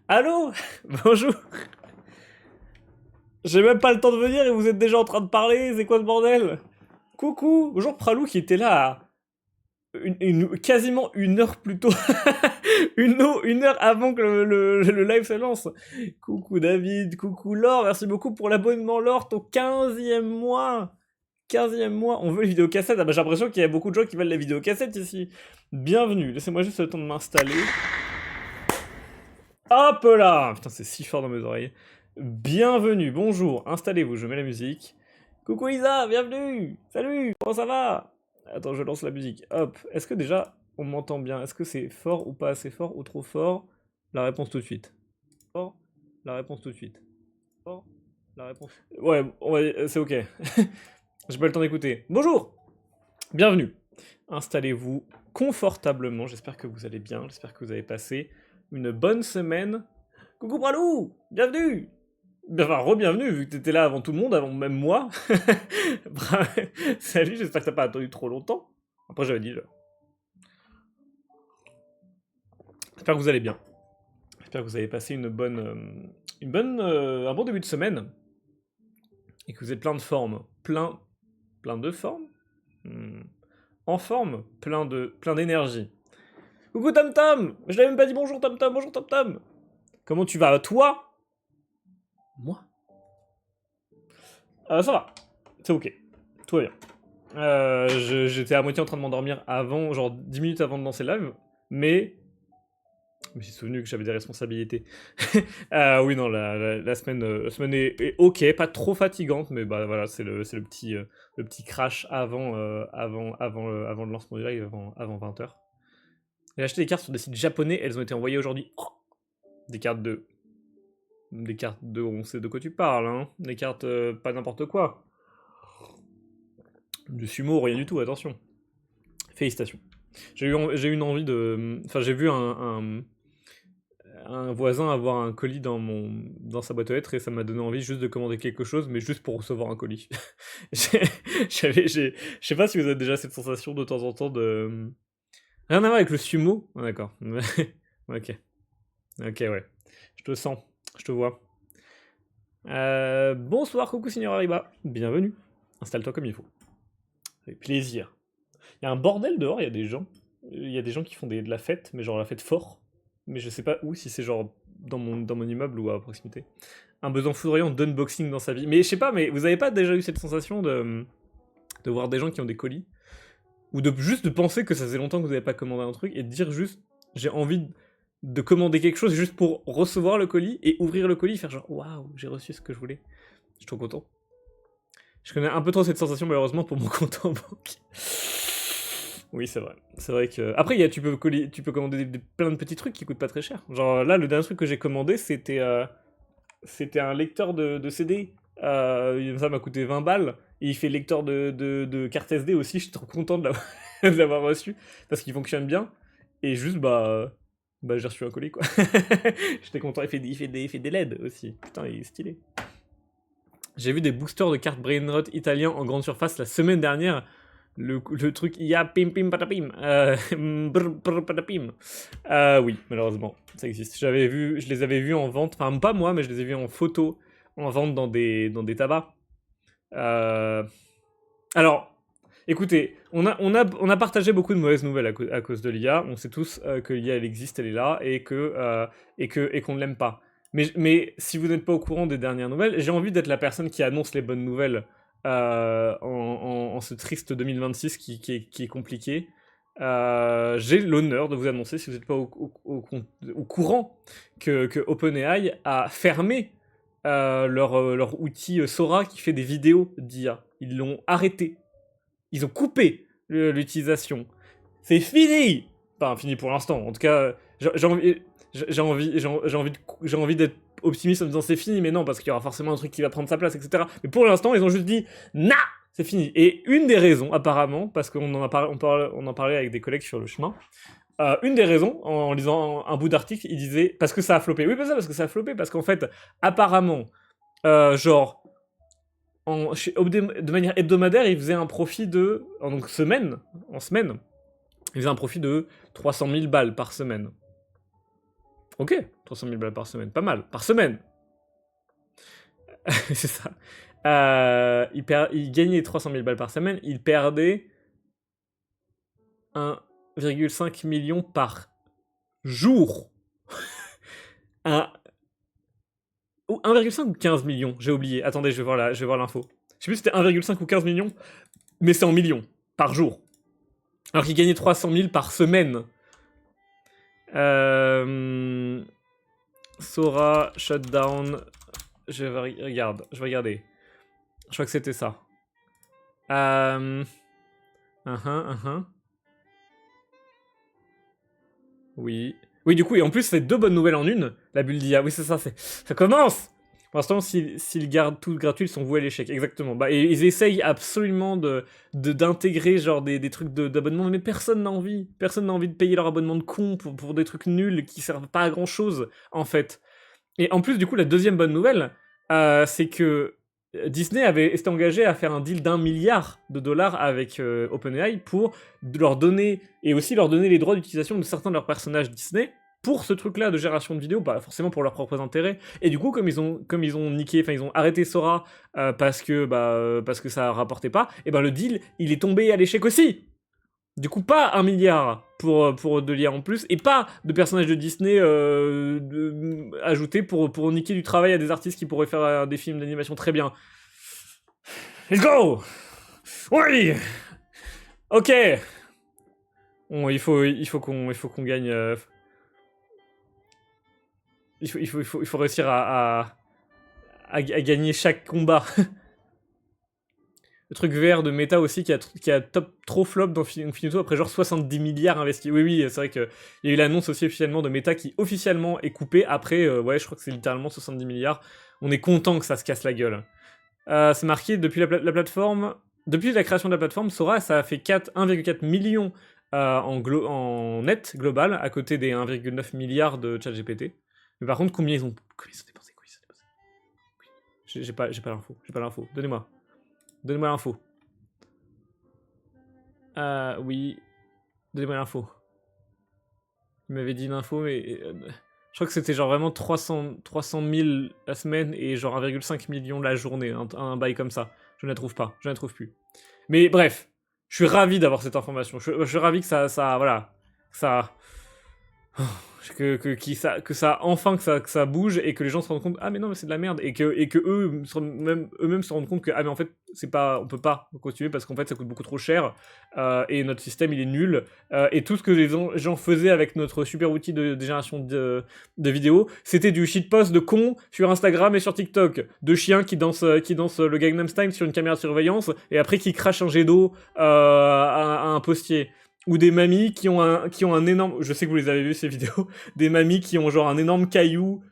Allô? Bonjour. J'ai même pas le temps de venir et vous êtes déjà en train de parler, c'est quoi ce bordel? Coucou, bonjour Pralou qui était là à quasiment une heure plus tôt. Une heure avant que le live se lance. Coucou David, coucou Laure, merci beaucoup pour l'abonnement Laure, ton 15e mois. 15e mois, on veut les vidéocassettes. Ah bah j'ai l'impression qu'il y a beaucoup de gens qui veulent les vidéocassettes ici. Bienvenue, laissez-moi juste le temps de m'installer. Hop là! Putain, c'est si fort dans mes oreilles. Bienvenue, bonjour, installez-vous, je mets la musique. Coucou Isa, bienvenue! Salut, comment ça va? Attends, je lance la musique. Hop, est-ce que déjà on m'entend bien? Est-ce que c'est fort ou pas assez fort ou trop fort? La réponse tout de suite. Fort? La réponse tout de suite. Fort? La réponse. Ouais, c'est ok. J'ai pas le temps d'écouter. Bonjour! Bienvenue. Installez-vous confortablement, j'espère que vous allez bien, j'espère que vous avez passé une bonne semaine. Coucou Bralou, bienvenue. Enfin, re-bienvenue, vu que t'étais là avant tout le monde, avant même moi. Salut, j'espère que t'as pas attendu trop longtemps. Après, j'avais dit... J'espère que vous allez bien. J'espère que vous avez passé un bon début de semaine. Et que vous êtes plein de formes. Plein de formes En forme, plein d'énergie. Coucou Tam Tam. Je l'avais même pas dit bonjour Tam Tam, bonjour Tam Tam. Comment tu vas, toi? Moi? Ça va, c'est ok, tout va bien. J'étais à moitié en train de m'endormir avant, genre 10 minutes avant de lancer le live, mais je me suis souvenu que j'avais des responsabilités. Oui, non, la semaine est ok, pas trop fatigante, mais bah voilà, c'est le petit crash avant le lancement du live, avant 20h. J'ai acheté des cartes sur des sites japonais, elles ont été envoyées aujourd'hui. Oh, des cartes de... on sait de quoi tu parles, hein. Des cartes pas n'importe quoi. Du sumo, rien du tout, attention. Félicitations. J'ai eu une envie de... Enfin, j'ai vu un voisin avoir un colis dans sa boîte aux lettres et ça m'a donné envie juste de commander quelque chose, mais juste pour recevoir un colis. Je sais pas si vous avez déjà cette sensation de temps en temps de... Rien à voir avec le sumo. Ah, d'accord. Ok. Ok, ouais. Je te sens. Je te vois. Bonsoir, coucou Signor Arriba. Bienvenue. Installe-toi comme il faut. Avec plaisir. Il y a un bordel dehors, il y a des gens. Il y a des gens qui font de la fête, mais genre la fête fort. Mais je sais pas où, si c'est genre dans mon immeuble ou à proximité. Un besoin foudroyant d'unboxing dans sa vie. Mais je sais pas, mais vous avez pas déjà eu cette sensation de voir des gens qui ont des colis? Ou juste de penser que ça faisait longtemps que vous n'avez pas commandé un truc et de dire juste, j'ai envie de commander quelque chose juste pour recevoir le colis et ouvrir le colis et faire genre, waouh, j'ai reçu ce que je voulais. Je suis trop content. Je connais un peu trop cette sensation malheureusement pour mon compte en banque. Oui, c'est vrai. C'est vrai que. Après, tu peux commander plein de petits trucs qui coûtent pas très cher. Genre là, le dernier truc que j'ai commandé, c'était un lecteur de CD. Ça m'a coûté 20 balles. Et il fait lecteur de carte SD aussi. Je suis trop content de l'avoir de l'avoir reçu. Parce qu'il fonctionne bien. Et juste, j'ai reçu un colis, quoi. J'étais content. Il fait des LED aussi. Putain, il est stylé. J'ai vu des boosters de cartes Brainrot italiens en grande surface la semaine dernière. Le truc IA pim pim patapim. Patapim. Oui, malheureusement, ça existe. Je les avais vus en vente, enfin pas moi, mais je les ai vus en photo, en vente dans des tabacs. Alors, écoutez, on a partagé beaucoup de mauvaises nouvelles à cause de l'IA. On sait tous que l'IA elle existe, elle est là, et qu'on ne l'aime pas. Mais si vous n'êtes pas au courant des dernières nouvelles, j'ai envie d'être la personne qui annonce les bonnes nouvelles en ce triste 2026 qui est compliqué. J'ai l'honneur de vous annoncer, si vous n'êtes pas au courant, que OpenAI a fermé leur outil Sora qui fait des vidéos d'IA. Ils l'ont arrêté. Ils ont coupé l'utilisation. C'est fini. Enfin, fini pour l'instant. En tout cas, j'ai envie d'être optimiste en disant c'est fini, mais non, parce qu'il y aura forcément un truc qui va prendre sa place, etc. Mais pour l'instant, ils ont juste dit nah, c'est fini. Et une des raisons, apparemment, parce qu'on en parlait avec des collègues sur le chemin, une des raisons, en lisant un bout d'article, il disait parce que ça a floppé. Oui, parce que ça a floppé, parce qu'en fait, apparemment, genre, de manière hebdomadaire, il faisait un profit de, en semaine, il faisait un profit de 300 000 balles par semaine. Ok, 300 000 balles par semaine, pas mal. Par semaine. C'est ça. Il gagnait 300 000 balles par semaine, il perdait 1,5 million par jour. Ou 1,5 ou 15 millions, j'ai oublié. Attendez, je vais voir l'info. Je sais plus si c'était 1,5 ou 15 millions, mais c'est en millions, par jour. Alors qu'il gagnait 300 000 par semaine. Sora, shutdown. Je vais regarder. Je crois que c'était ça. Oui. Oui, du coup, et en plus, c'est 2 bonnes nouvelles en une, la bulle d'IA. Oui, c'est ça, ça commence. Pour l'instant, s'ils gardent tout gratuit, ils sont voués à l'échec, exactement. Bah, et ils essayent absolument d'intégrer genre des trucs d'abonnement, mais personne n'a envie. Personne n'a envie de payer leur abonnement de con pour des trucs nuls qui servent pas à grand chose, en fait. Et en plus, du coup, la deuxième bonne nouvelle, c'est que Disney s'était engagé à faire un deal d'1 milliard de dollars avec OpenAI pour leur donner, et aussi leur donner les droits d'utilisation de certains de leurs personnages Disney pour ce truc-là de génération de vidéos, pas forcément pour leurs propres intérêts. Et du coup, comme ils ont niqué, enfin ils ont arrêté Sora parce que ça rapportait pas, et ben le deal, il est tombé à l'échec aussi. Du coup, pas 1 milliard pour de l'IA en plus, et pas de personnages de Disney ajoutés pour niquer du travail à des artistes qui pourraient faire des films d'animation très bien. Let's go! Oui! Ok! Bon, il faut qu'on gagne. Il faut réussir à gagner chaque combat. Le truc vert de méta aussi qui a top trop flop dans Infinito après genre 70 milliards investis. Oui, c'est vrai qu'il y a eu l'annonce aussi officiellement de méta qui officiellement est coupée après, ouais, je crois que c'est littéralement 70 milliards. On est content que ça se casse la gueule. C'est marqué depuis la plateforme, depuis la création de la plateforme, Sora, ça a fait 1,4 million en net global, à côté des 1,9 milliards de ChatGPT. Mais par contre, combien ils ont dépensé? J'ai pas l'info. Donnez-moi l'info. Oui. Donnez-moi l'info. Il m'avait dit l'info, mais. Je crois que c'était genre vraiment 300 000 la semaine et genre 1,5 million la journée. Un bail comme ça. Je ne la trouve pas. Je ne la trouve plus. Mais bref. Je suis ravi d'avoir cette information. Je suis ravi que ça. Voilà. Ça. Que ça enfin que ça bouge et que les gens se rendent compte, ah mais non mais c'est de la merde, et que eux-mêmes se rendent compte que ah mais en fait c'est pas, on peut pas continuer parce qu'en fait ça coûte beaucoup trop cher et notre système il est nul et tout ce que les gens faisaient avec notre super outil de génération de vidéos, c'était du shitpost de cons sur Instagram et sur TikTok, de chiens qui dansent le Gangnam Style sur une caméra de surveillance et après qui crachent un jet d'eau à un postier. Ou des mamies qui ont un énorme... Je sais que vous les avez vues, ces vidéos. Des mamies qui ont genre un énorme caillou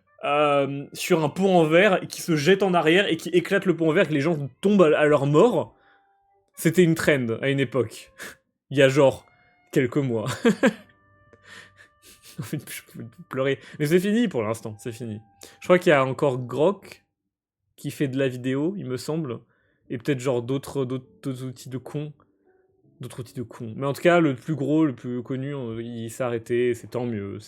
sur un pont en verre et qui se jettent en arrière et qui éclatent le pont en verre et que les gens tombent à leur mort. C'était une trend à une époque. Il y a genre quelques mois. Je peux pleurer. Mais c'est fini pour l'instant, c'est fini. Je crois qu'il y a encore Grok qui fait de la vidéo, il me semble. Et peut-être genre d'autres outils de cons. D'autres outils de cons. Mais en tout cas, le plus gros, le plus connu, il s'est arrêté, c'est tant mieux.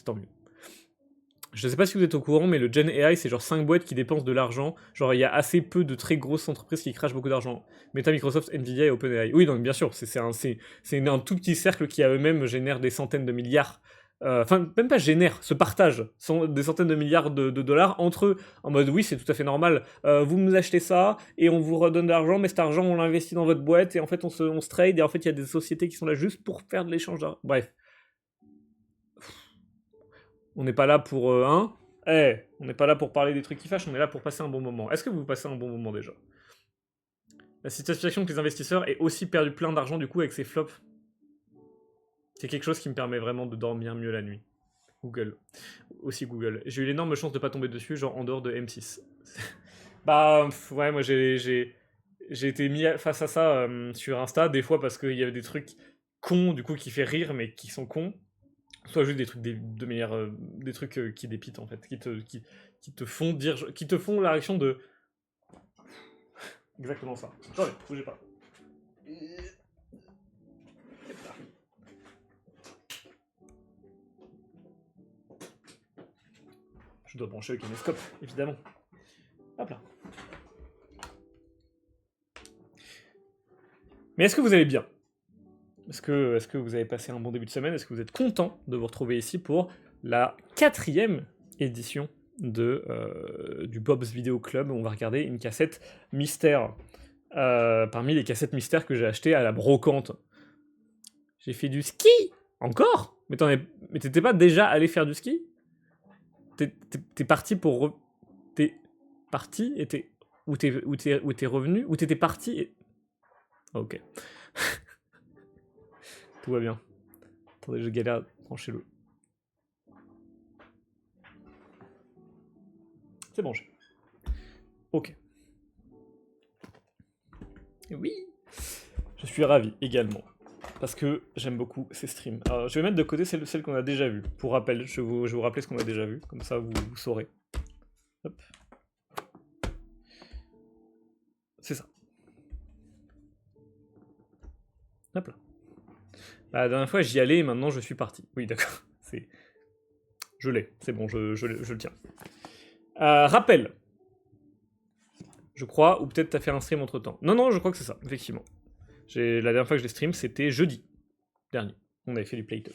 Je sais pas si vous êtes au courant, mais le Gen AI, c'est genre 5 boîtes qui dépensent de l'argent. Genre, il y a assez peu de très grosses entreprises qui crachent beaucoup d'argent. Meta, Microsoft, Nvidia et OpenAI. Oui, donc bien sûr, c'est un tout petit cercle qui à eux-mêmes génère des centaines de milliards. Enfin, même pas génère, se partagent des centaines de milliards de dollars entre eux, en mode oui, c'est tout à fait normal. Vous nous achetez ça et on vous redonne de l'argent, mais cet argent on l'investit dans votre boîte et en fait on se trade et en fait il y a des sociétés qui sont là juste pour faire de l'échange d'argent. Bref. On n'est pas là pour on n'est pas là pour parler des trucs qui fâchent, on est là pour passer un bon moment. Est-ce que vous passez un bon moment déjà? La satisfaction que les investisseurs aient aussi perdu plein d'argent du coup avec ces flops, c'est quelque chose qui me permet vraiment de dormir mieux la nuit. Google. Aussi Google. J'ai eu l'énorme chance de pas tomber dessus, genre en dehors de M6. Bah, ouais, moi j'ai été mis face à ça sur Insta, des fois parce qu'il y avait des trucs cons, du coup, qui fait rire, mais qui sont cons. Soit juste des trucs de meilleurs, des trucs qui dépitent en fait, qui te font dire, qui te font la réaction de exactement ça. Attendez, bougez pas. Je dois brancher le caméscope, évidemment. Hop là. Mais est-ce que vous allez bien? Est-ce que vous avez passé un bon début de semaine? Est-ce que vous êtes content de vous retrouver ici pour la 4e édition du Bob's Video Club, où on va regarder une cassette mystère. Parmi les cassettes mystères que j'ai achetées à la brocante. J'ai fait du ski! Encore? Mais t'étais pas déjà allé faire du ski? T'es parti pour... T'es parti et t'es... Ou t'es revenu? Ou t'étais parti et... Ok. Tout va bien. Attendez, je galère à brancher le... C'est branché. Ok. Oui. Je suis ravi également. Parce que j'aime beaucoup ces streams. Alors, je vais mettre de côté celle qu'on a déjà vue. Pour rappel, je vais vous rappeler ce qu'on a déjà vu. Comme ça, vous saurez. Hop. C'est ça. Hop là. La dernière fois, j'y allais et maintenant, je suis parti. Oui, d'accord. Je l'ai. C'est bon, je le tiens. Rappel. Je crois, ou peut-être t'as fait un stream entre-temps. Non, je crois que c'est ça, effectivement. La dernière fois que je l'ai stream, c'était jeudi dernier. On avait fait du play-up.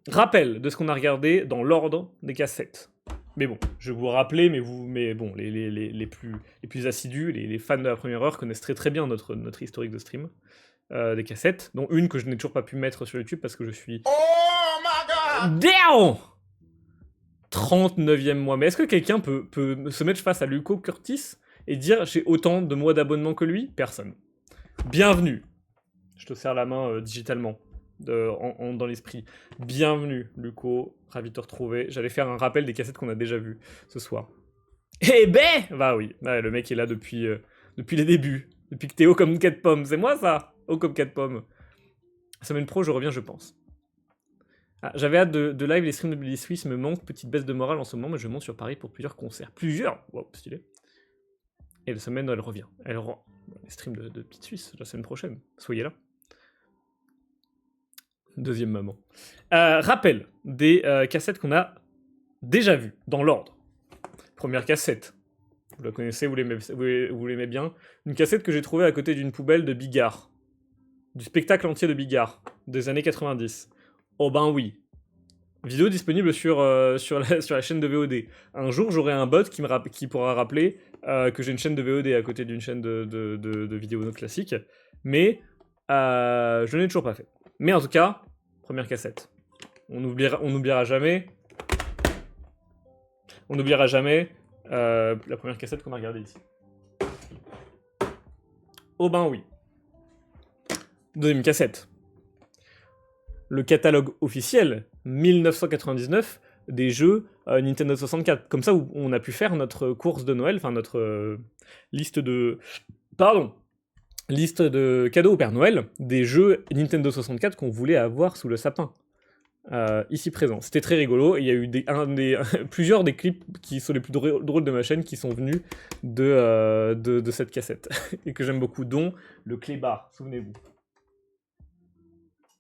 Rappel de ce qu'on a regardé dans l'ordre des cassettes. Mais bon, je vais vous rappeler, mais bon, les plus assidus, les fans de la première heure connaissent très très bien notre historique de stream des cassettes, dont une que je n'ai toujours pas pu mettre sur YouTube parce que je suis... Oh my god! Down! 39e mois. Mais est-ce que quelqu'un peut se mettre face à Luco Curtis et dire j'ai autant de mois d'abonnement que lui? Personne. Bienvenue. Je te serre la main digitalement, dans l'esprit. Bienvenue, Luco. Ravi de te retrouver. J'allais faire un rappel des cassettes qu'on a déjà vues ce soir. Eh ben! Bah oui, le mec est là depuis les débuts. Depuis que t'es haut comme 4 pommes. C'est moi ça? Haut comme 4 pommes. Semaine pro, je reviens, je pense. Ah, j'avais hâte de live, les streams de Billy Swiss me manquent, petite baisse de morale en ce moment, mais je monte sur Paris pour plusieurs concerts. Plusieurs! Wow, stylé. Et la semaine, elle revient. Les streams de Petite Suisse, la semaine prochaine. Soyez là. Deuxième maman. Rappel des cassettes qu'on a déjà vues, dans l'ordre. Première cassette. Vous la connaissez, vous l'aimez bien. Une cassette que j'ai trouvée à côté d'une poubelle de Bigard. Du spectacle entier de Bigard, des années 90. Oh ben oui. Vidéo disponible sur la chaîne de VOD. Un jour, j'aurai un bot qui pourra rappeler que j'ai une chaîne de VOD à côté d'une chaîne de vidéos classiques. Mais je ne l'ai toujours pas fait. Mais en tout cas, première cassette. On n'oubliera jamais... On n'oubliera jamais la première cassette qu'on a regardée ici. Oh ben oui. Deuxième cassette. Le catalogue officiel, 1999, des jeux Nintendo 64. Comme ça, on a pu faire notre course de Noël, enfin notre liste de cadeaux au Père Noël, des jeux Nintendo 64 qu'on voulait avoir sous le sapin. Ici présent. C'était très rigolo, et il y a eu plusieurs des clips qui sont les plus drôles de ma chaîne qui sont venus de cette cassette, et que j'aime beaucoup, dont le clébard, souvenez-vous.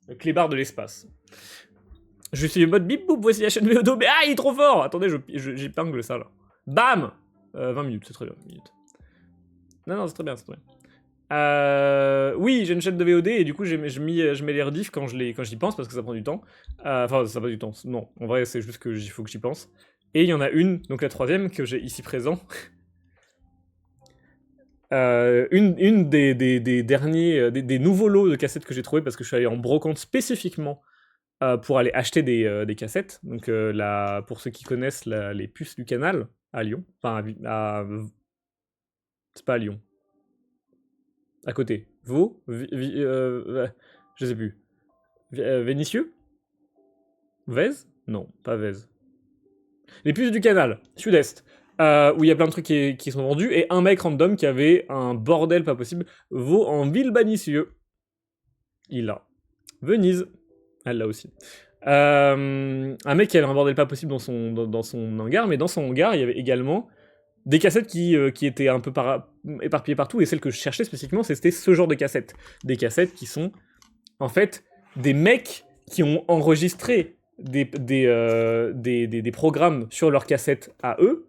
Le clébard de l'espace. Je suis en mode bip boop, voici la chaîne VOD, mais il est trop fort! Attendez, j'épingle ça là. Bam! 20 minutes, c'est très bien, 20 minutes. Non, c'est très bien, oui, j'ai une chaîne de VOD et du coup je mets les rediffs quand j'y pense parce que ça prend du temps. Enfin, ça prend du temps. Non, en vrai, c'est juste qu'il faut que j'y pense. Et il y en a une, donc la troisième, que j'ai ici présent. Une des derniers, des nouveaux lots de cassettes que j'ai trouvé parce que je suis allé en brocante spécifiquement pour aller acheter des cassettes. Donc pour ceux qui connaissent les puces du canal à Lyon. Enfin, c'est pas à Lyon. À côté. Je sais plus. Vénitieux? Vèze? Non, pas Vèze. Les puces du canal, sud-est, où il y a plein de trucs qui sont vendus, et un mec random qui avait un bordel pas possible, vaut en Villebanicieux. Il l'a. Venise, elle l'a aussi. Un mec qui avait un bordel pas possible dans son hangar, mais dans son hangar, il y avait également des cassettes qui étaient un peu éparpillées partout, et celle que je cherchais spécifiquement, c'était ce genre de cassettes. Des cassettes qui sont, en fait, des mecs qui ont enregistré des programmes sur leur cassette à eux,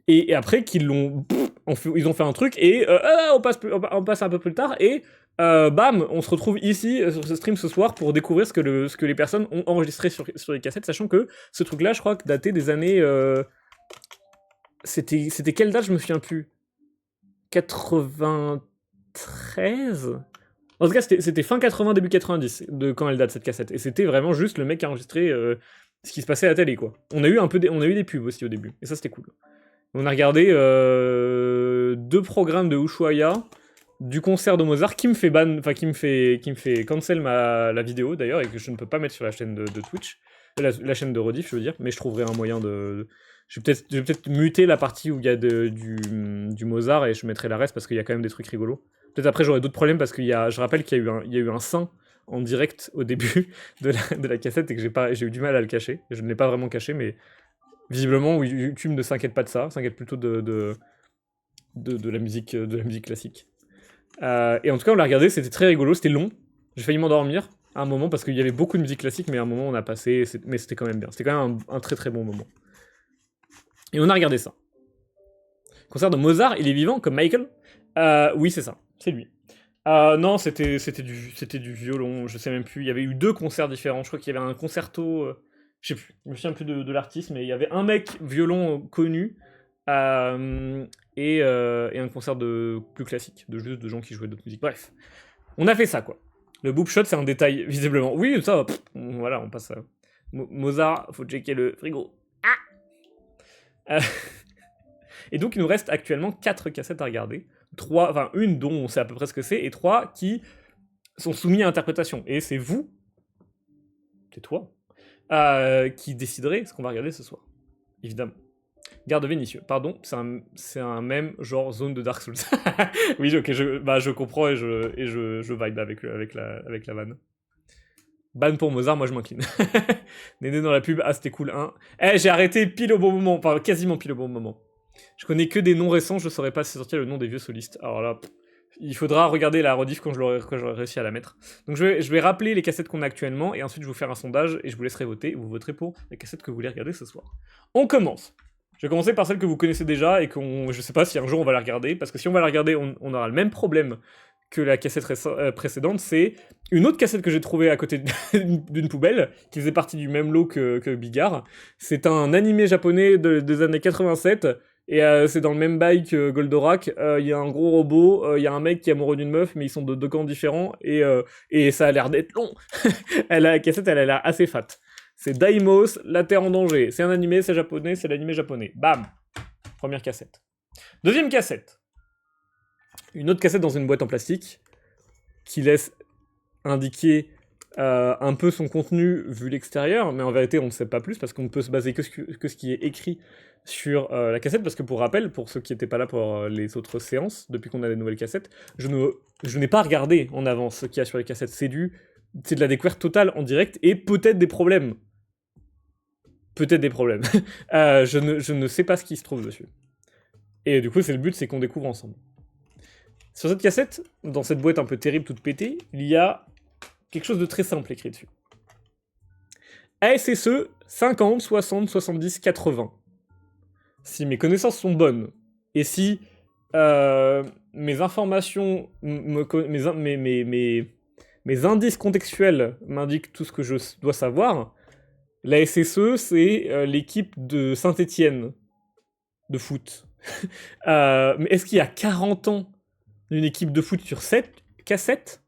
et après qu'ils ils ont fait un truc, et on passe un peu plus tard, et bam, on se retrouve ici sur ce stream ce soir pour découvrir ce que les personnes ont enregistré sur les cassettes, sachant que ce truc-là, je crois que datait des années... C'était quelle date, je me souviens plus. 93. En tout cas, c'était fin 80, début 90 de quand elle date cette cassette. Et c'était vraiment juste le mec qui a enregistré ce qui se passait à la télé, quoi. On a eu des pubs aussi au début, et ça c'était cool. On a regardé 2 programmes de Ushuaïa, du concert de Mozart qui me fait qui me fait cancel la vidéo d'ailleurs, et que je ne peux pas mettre sur la chaîne de Twitch, la chaîne de rediff, je veux dire, mais je trouverai un moyen de... Je vais peut-être muter la partie où il y a du Mozart, et je mettrai la reste parce qu'il y a quand même des trucs rigolos. Peut-être après j'aurai d'autres problèmes parce je rappelle qu'il y a eu un sein en direct au début de la cassette, et que j'ai eu du mal à le cacher. Je ne l'ai pas vraiment caché, mais visiblement YouTube ne s'inquiète pas de ça, s'inquiète plutôt de la musique classique. Et en tout cas, on l'a regardé, c'était très rigolo, c'était long. J'ai failli m'endormir à un moment parce qu'il y avait beaucoup de musique classique, mais à un moment on a passé, mais c'était quand même bien. C'était quand même un très très bon moment. Et on a regardé ça. Concert de Mozart, il est vivant comme Michael? Oui, c'est ça, c'est lui. Non, c'était du violon, je sais même plus. Il y avait eu 2 concerts différents. Je crois qu'il y avait un concerto, je sais plus, je me souviens plus de l'artiste, mais il y avait un mec violon connu, et un concert plus classique, juste de gens qui jouaient d'autres musiques. Bref, on a fait ça, quoi. Le boob shot, c'est un détail, visiblement. Oui, ça, voilà, on passe à... Mozart, faut checker le frigo. Et donc, il nous reste actuellement 4 cassettes à regarder. 3, enfin, une dont on sait à peu près ce que c'est, et 3 qui sont soumis à interprétation. Et c'est vous, c'est toi, qui déciderez ce qu'on va regarder ce soir. Évidemment. Garde Vénitieux, pardon, c'est un même genre zone de Dark Souls. Oui, ok, je comprends, et je vibe avec la vanne. Ban pour Mozart, moi je m'incline. Néné dans la pub, ah c'était cool, hein. J'ai arrêté pile au bon moment, enfin quasiment pile au bon moment. Je connais que des noms récents, je saurais pas si sortir le nom des vieux solistes. Alors là, il faudra regarder la rediff quand j'aurai réussi à la mettre. Donc je vais rappeler les cassettes qu'on a actuellement, et ensuite je vais vous faire un sondage, et je vous laisserai voter, vous voterez pour les cassettes que vous voulez regarder ce soir. On commence. Je vais commencer par celle que vous connaissez déjà, et je sais pas si un jour on va la regarder, parce que si on va la regarder, on aura le même problème que la cassette précédente. C'est une autre cassette que j'ai trouvée à côté d'une poubelle, qui faisait partie du même lot que Bigard. C'est un animé japonais des années 87, et c'est dans le même bail que Goldorak. Il y a un gros robot, il y a un mec qui est amoureux d'une meuf, mais ils sont de 2 camps différents, et ça a l'air d'être long. La cassette, elle a l'air assez fat. C'est Daimos, La Terre en danger. C'est un animé, c'est japonais, c'est l'animé japonais. Bam! Première cassette. Deuxième cassette. Une autre cassette dans une boîte en plastique, qui laisse indiquer un peu son contenu vu l'extérieur, mais en vérité on ne sait pas plus, parce qu'on ne peut se baser que ce qui est écrit sur la cassette, parce que pour rappel, pour ceux qui n'étaient pas là pour les autres séances, depuis qu'on a les nouvelles cassettes, je n'ai pas regardé en avance ce qu'il y a sur les cassettes. C'est de la découverte totale en direct, et peut-être des problèmes. Je ne sais pas ce qui se trouve dessus. Et du coup, le but, c'est qu'on découvre ensemble. Sur cette cassette, dans cette boîte un peu terrible, toute pétée, il y a quelque chose de très simple écrit dessus. ASSE 50, 60, 70, 80. Si mes connaissances sont bonnes, et si mes informations, mes indices contextuels m'indiquent tout ce que je dois savoir, la SSE, c'est l'équipe de Saint-Étienne de foot. Mais est-ce qu'il y a 40 ans d'une équipe de foot sur 7 cassettes?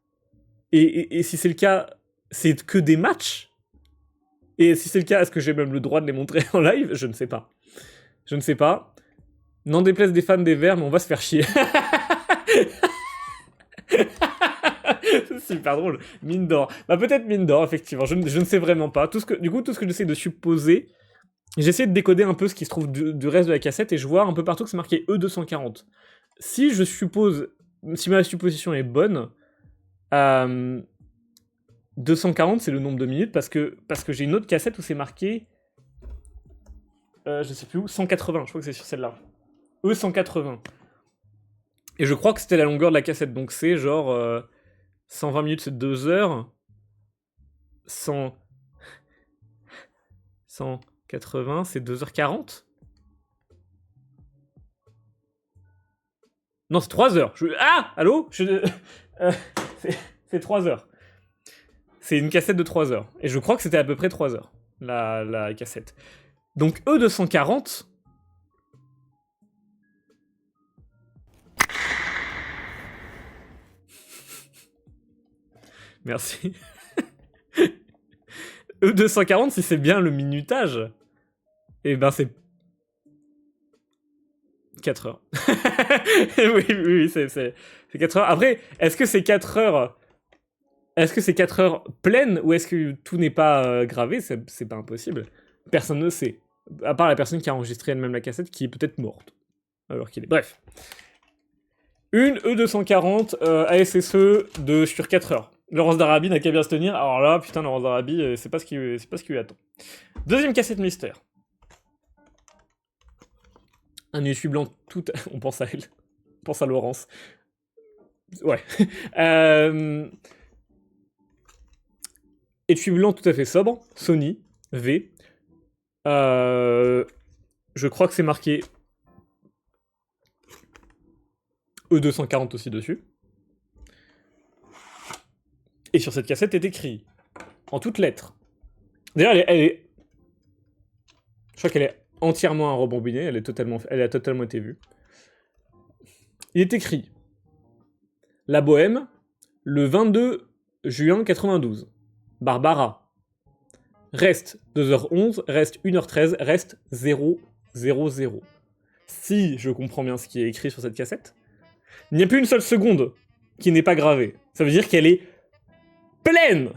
Et si c'est le cas, c'est que des matchs? Et si c'est le cas, est-ce que j'ai même le droit de les montrer en live? Je ne sais pas. N'en déplaise des fans des Verts, mais on va se faire chier. C'est super drôle. Mine d'or. Bah peut-être mine d'or, effectivement. Je ne sais vraiment pas. Tout ce que j'essaie de supposer, j'essaie de décoder un peu ce qui se trouve du reste de la cassette, et je vois un peu partout que c'est marqué E240. Si ma supposition est bonne, 240 c'est le nombre de minutes, parce que j'ai une autre cassette où c'est marqué, je sais plus où, 180, je crois que c'est sur celle-là. E180. Et je crois que c'était la longueur de la cassette, donc c'est genre 120 minutes, c'est 2 heures. 100... 180, c'est 2h40? Non, c'est 3h. Ah, allô c'est 3h. C'est une cassette de 3h. Et je crois que c'était à peu près 3h, la cassette. Donc E240... Merci. E240, si c'est bien le minutage, eh ben c'est 4 heures. oui, c'est 4 heures. Après, est-ce que c'est 4 heures... Est-ce que c'est 4 heures pleines ou est-ce que tout n'est pas gravé? C'est pas impossible. Personne ne sait. À part la personne qui a enregistré elle-même la cassette, qui est peut-être morte. Alors qu'il est... Bref. Une E240 ASSE sur 4 heures. Laurence d'Arabie n'a qu'à bien se tenir. Alors là, putain, Laurence d'Arabie, c'est pas ce qui lui attend. Deuxième cassette mystère. Un essuie blanc tout... On pense à elle. On pense à Laurence. Ouais. Étui blanc tout à fait sobre. Sony. V. Je crois que c'est marqué E240 aussi dessus. Et sur cette cassette est écrit, en toutes lettres. D'ailleurs, elle est... Je crois qu'elle est entièrement à rebobiner, elle a totalement été vue. Il est écrit La Bohème, le 22 juin 92. Barbara. Reste 2h11, reste 1h13, reste 000. Si je comprends bien ce qui est écrit sur cette cassette, il n'y a plus une seule seconde qui n'est pas gravée. Ça veut dire qu'elle est pleine.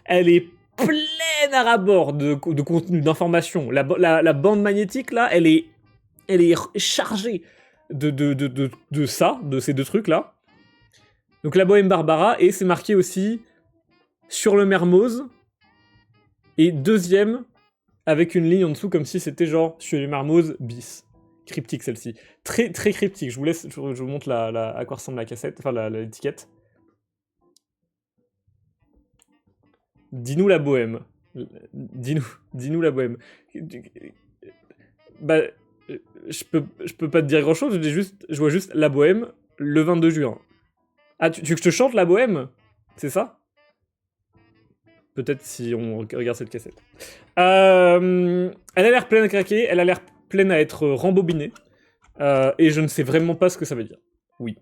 Elle est pleine à ras-bord de contenu, d'informations. La bande magnétique, là, elle est chargée de ça, de ces deux trucs-là. Donc la Bohème Barbara, et c'est marqué aussi sur le Mermoz, et deuxième, avec une ligne en dessous, comme si c'était genre sur le Mermoz bis. Cryptique celle-ci. Très, très cryptique. Je vous montre à quoi ressemble la cassette, enfin l'étiquette. Dis-nous la Bohème. Dis-nous la Bohème. Bah, je peux pas te dire grand-chose, je vois juste la Bohème le 22 juin. Ah, tu veux que je te chante la Bohème? C'est ça? Peut-être si on regarde cette cassette. Elle a l'air pleine à craquer, elle a l'air pleine à être rembobinée. Et je ne sais vraiment pas ce que ça veut dire. Oui.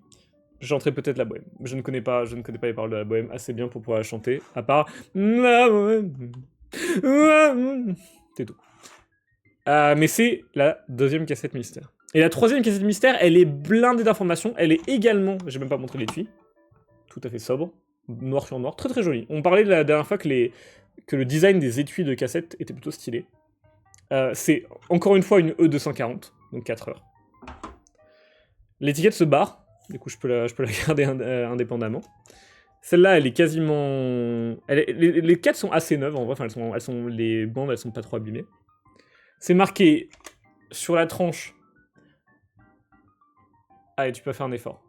Je chanterai peut-être la Bohème. Je ne connais pas les paroles de la Bohème assez bien pour pouvoir la chanter, à part... La Bohème. C'est tout. Mais c'est la deuxième cassette mystère. Et la troisième cassette mystère, elle est blindée d'informations. Elle est également... J'ai même pas montré l'étui. Tout à fait sobre. Noir sur noir. Très très joli. On parlait la dernière fois que le design des étuis de cassette était plutôt stylé. C'est encore une fois une E240. Donc 4 heures. L'étiquette se barre. Du coup, je peux la garder indépendamment. Celle-là, elle est quasiment... Les 4 sont assez neuves, en vrai. Enfin, les bandes, elles sont pas trop abîmées. C'est marqué sur la tranche. Allez, tu peux faire un effort.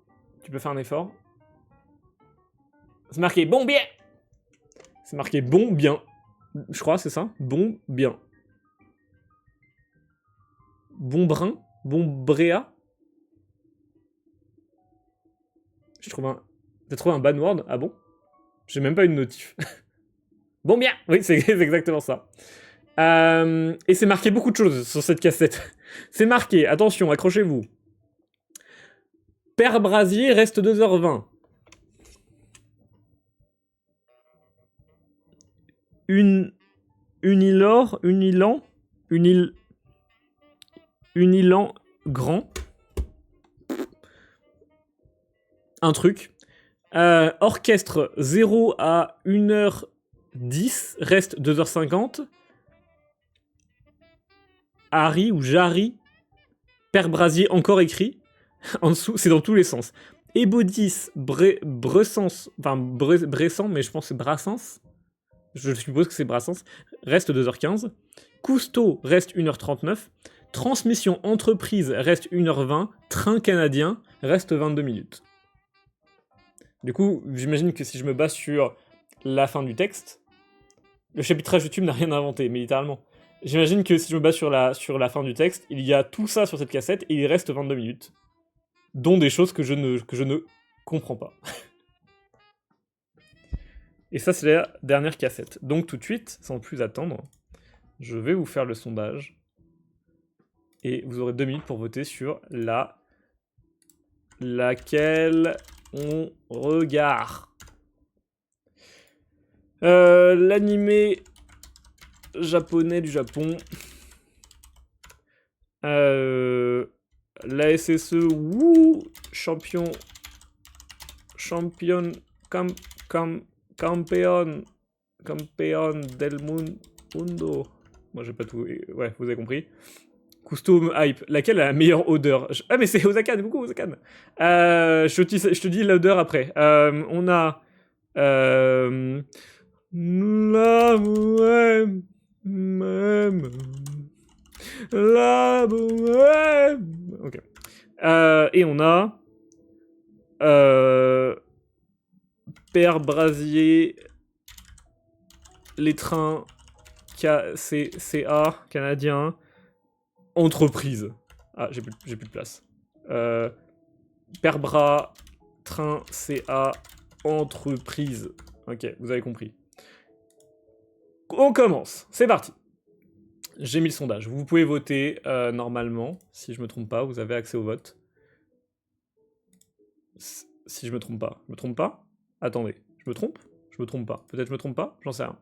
C'est marqué bon bien. C'est marqué bon bien. Je crois, c'est ça. Bon bien. Bon brin. Bon bréa. T'as trouvé un banword? Ah bon? J'ai même pas une notif. Bon bien! Oui, c'est exactement ça. Et c'est marqué beaucoup de choses sur cette cassette. C'est marqué, attention, accrochez-vous. Père Brasier reste 2h20. Unilan grand. Un truc. Orchestre 0 à 1h10, reste 2h50. Harry ou Jarry. Père Brasier encore écrit. En dessous, c'est dans tous les sens. Ebodis, Bressans, enfin Bressan, mais je pense que c'est Brassens. Je suppose que c'est Brassens. Reste 2h15. Cousteau reste 1h39. Transmission entreprise reste 1h20. Train canadien reste 22 minutes. Du coup, j'imagine que si je me base sur la fin du texte, le chapitrage YouTube n'a rien inventé, mais littéralement. J'imagine que si je me base sur la fin du texte, il y a tout ça sur cette cassette et il reste 22 minutes. Dont des choses que je ne comprends pas. Et ça, c'est la dernière cassette. Donc tout de suite, sans plus attendre, je vais vous faire le sondage. Et vous aurez 2 minutes pour voter sur laquelle on regarde. L'animé japonais du Japon. La SSE Woo Champion Campeon del Mundo. Moi j'ai pas tout. Ouais, vous avez compris. Custom Hype. Laquelle a la meilleure odeur? Ah mais c'est Ozakan, coucou Ozakan. Je te dis l'odeur après. On a... La bohème, même. La bohème. Ok. Et on a... Père Brasier, les trains, CA, canadien, entreprise. Ah, j'ai plus de place. Père Bras, train, CA, entreprise. Ok, vous avez compris. On commence, c'est parti. J'ai mis le sondage. Vous pouvez voter normalement, si je me trompe pas, vous avez accès au vote. Si je me trompe pas. Je me trompe pas? Attendez, je me trompe? Je me trompe pas. Peut-être je me trompe pas? J'en sais rien.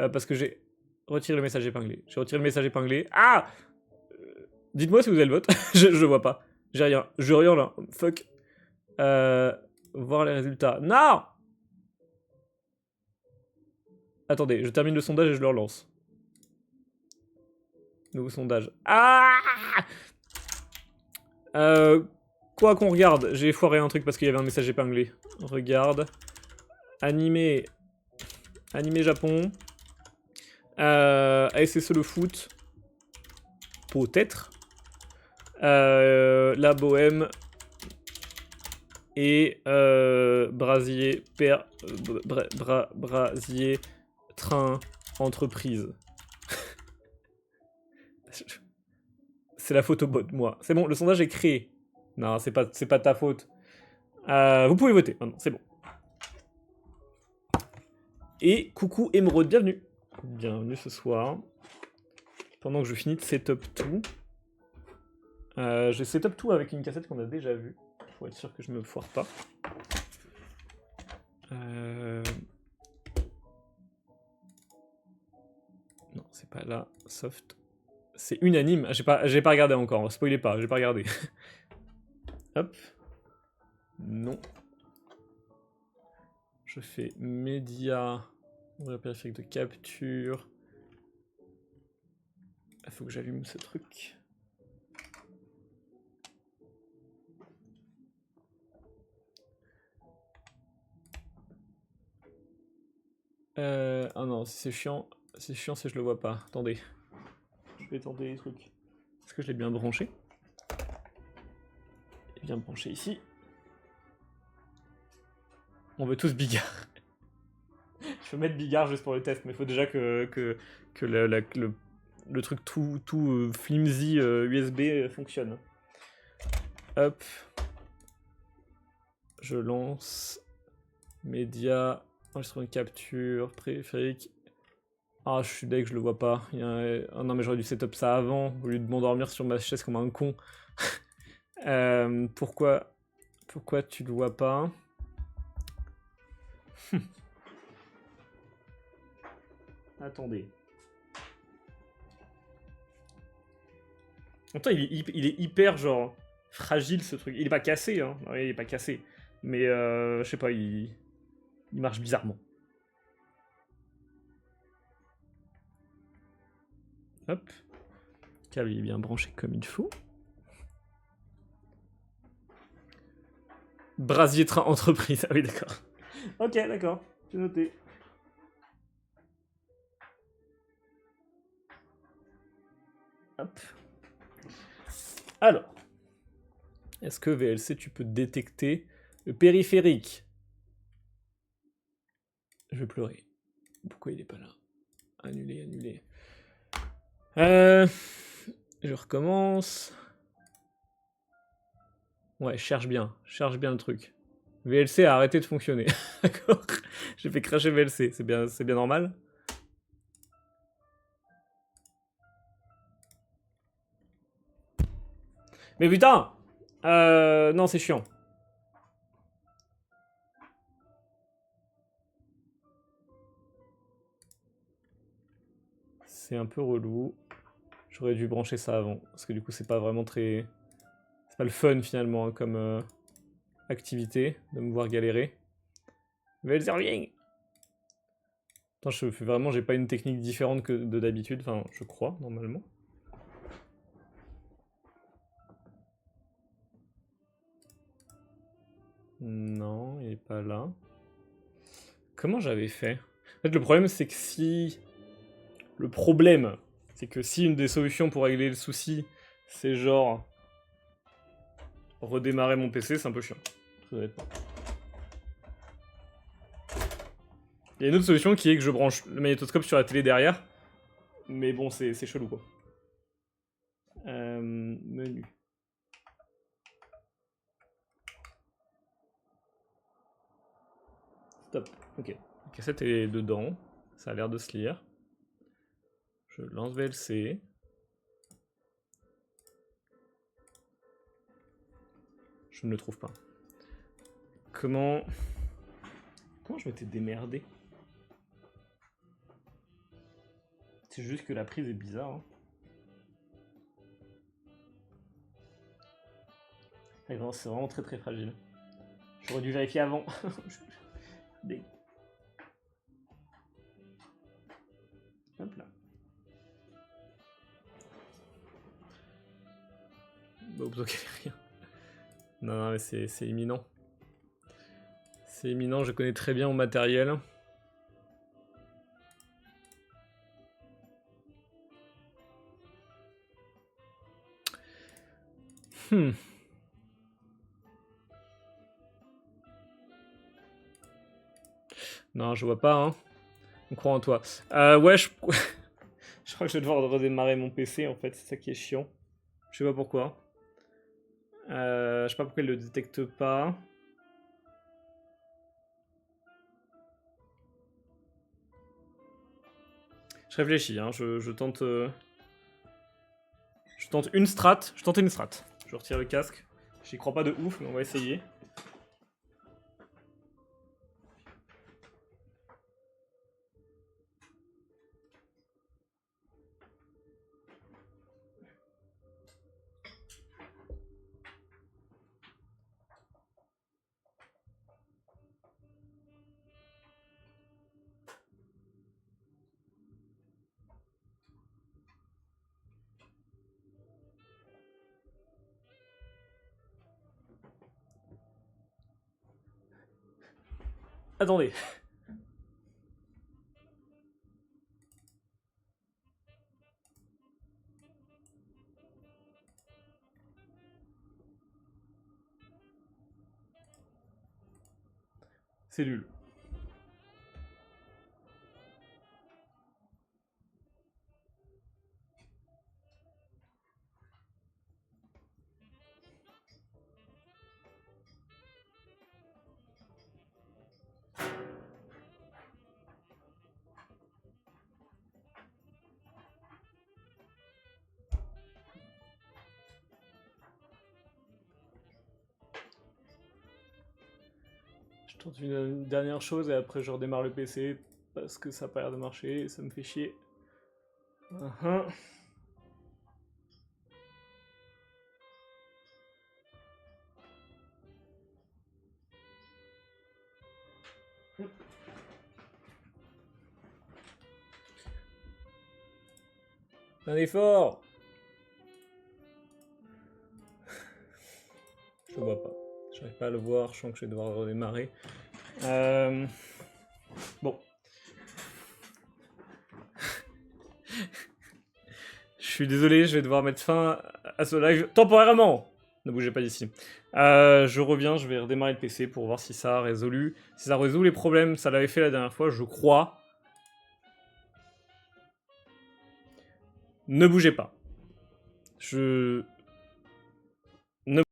Parce que j'ai retiré le message épinglé. J'ai retiré le message épinglé. Ah! Dites-moi si vous avez le vote. je vois pas. J'ai rien. Je rien là. Fuck. Voir les résultats. Non! Attendez, je termine le sondage et je le relance. Nouveau sondage. Ah! Quoi qu'on regarde, j'ai foiré un truc parce qu'il y avait un message épinglé. Regarde. Animé. Animé Japon. ASSE le foot. Peut-être. La bohème. Et Brasier. Brasier. Train. Entreprise. C'est la faute au bot, moi. C'est bon, le sondage est créé. Non, c'est pas de ta faute. Vous pouvez voter, maintenant, c'est bon. Et coucou Emeraude, bienvenue. Bienvenue ce soir. Pendant que je finis de setup tout. Je setup tout avec une cassette qu'on a déjà vue. Pour être sûr que je me foire pas. Non, c'est pas là. Soft. C'est unanime. J'ai pas regardé encore. Spoilez pas, j'ai pas regardé. Hop. Non. Je fais média. Ouvrir périphérique de capture. Il faut que j'allume ce truc. Ah non, c'est chiant. C'est chiant si je le vois pas. Attendez. Je vais tenter les trucs. Est-ce que je l'ai bien branché? Il est bien branché ici. On veut tous Bigard. Je peux mettre Bigard juste pour le test, mais il faut déjà que le truc tout flimsy USB fonctionne. Hop. Je lance. Média. Enregistrement de capture. Périphérique. Ah, je suis deg, je le vois pas. Oh non, mais j'aurais dû setup ça avant, au lieu de m'endormir sur ma chaise comme un con. Pourquoi tu le vois pas? Attendez. Attends, il est hyper, genre, fragile, ce truc. Il est pas cassé, hein. Ouais, il est pas cassé. Mais, je sais pas, il marche bizarrement. Hop. Le câble, il est bien branché comme il faut. Brasier Train Entreprise. Ah oui, d'accord. Ok, d'accord. J'ai noté. Hop. Alors. Est-ce que VLC, tu peux détecter le périphérique? Je vais pleurer. Pourquoi il est pas là? Annuler, annuler. Je recommence. Ouais, cherche bien le truc. VLC a arrêté de fonctionner. D'accord. J'ai fait cracher VLC, c'est bien normal. Mais putain non, c'est chiant. C'est un peu relou. J'aurais dû brancher ça avant, parce que du coup, c'est pas vraiment très... C'est pas le fun, finalement, hein, comme activité, de me voir galérer. VLC revient. Attends, je fais vraiment... J'ai pas une technique différente que de d'habitude, enfin, je crois, normalement. Non, il est pas là. Comment j'avais fait? En fait, le problème, c'est que si... Le problème, c'est que si une des solutions pour régler le souci, c'est genre... redémarrer mon PC, c'est un peu chiant. Très honnêtement. Il y a une autre solution qui est que je branche le magnétoscope sur la télé derrière. Mais bon, c'est chelou, quoi. Menu. Stop. Ok. La cassette est dedans. Ça a l'air de se lire. Je lance VLC. Je ne le trouve pas. Comment je m'étais démerdé? C'est juste que la prise est bizarre. Hein. C'est vraiment très très fragile. J'aurais dû vérifier avant. Hop là. Bah, plutôt qu'il n'y ait rien. Non, mais c'est imminent. C'est imminent, je connais très bien mon matériel. Non, je vois pas, hein. On croit en toi. Ouais, je crois que je vais devoir redémarrer mon PC, en fait. C'est ça qui est chiant. Je sais pas pourquoi. Je sais pas pourquoi il le détecte pas. Je réfléchis, hein. Je tente... Je tente une strat. Je tente une strat. Je retire le casque. J'y crois pas de ouf, mais on va essayer. Attendez. C'est nul. Je tente une dernière chose et après je redémarre le PC parce que ça a pas l'air de marcher et ça me fait chier. Un effort. Je le vois pas. J'arrive pas à le voir, je sens que je vais devoir redémarrer. Bon. Je suis désolé, je vais devoir mettre fin à ce live temporairement. Ne bougez pas d'ici. Je reviens, je vais redémarrer le PC pour voir si ça a résolu. Si ça résout les problèmes, ça l'avait fait la dernière fois, je crois. Ne bougez pas. Je...